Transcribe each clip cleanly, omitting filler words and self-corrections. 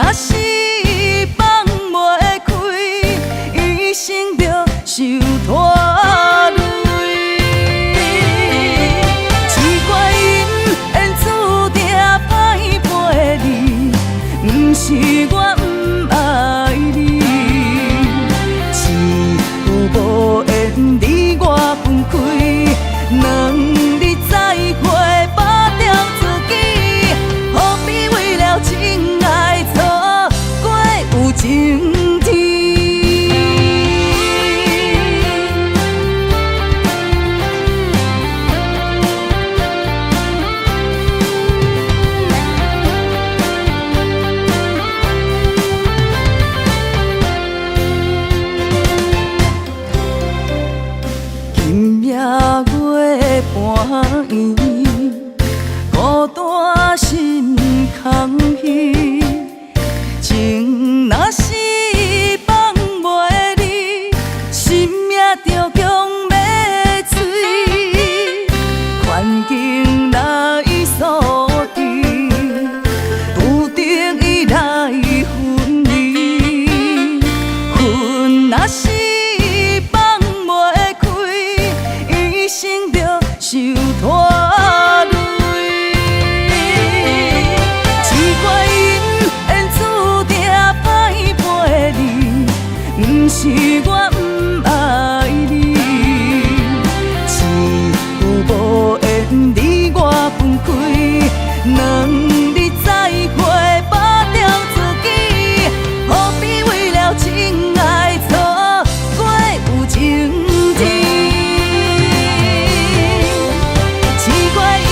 若是放袂开，一生着受拖累。奇怪，因缘注定歹陪你，不是我不爱你，是有无缘你我分开，两日再会把掉自己，何必为了情爱错过有情天？今夜月半圆，孤单心空虚。情若是放袂离，心命着强要碎。环境来所致，不得已来分离。恨若是放袂开，一生着受拖累。奇怪，因缘注定歹陪你，不是我不爱你，是有无缘你我分开，两日再会把掉自己，何必为了情爱错过有情天？奇怪，因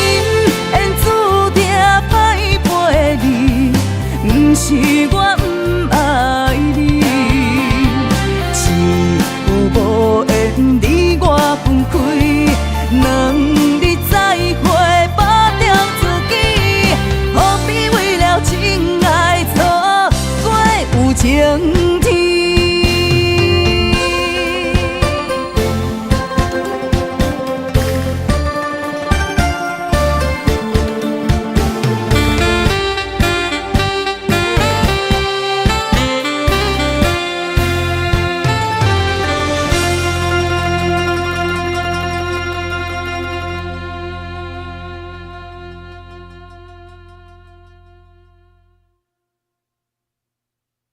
缘注定歹陪你，不是我不爱你，是有无缘你我分开，两日再会把掉自己，何必为了情爱错过有情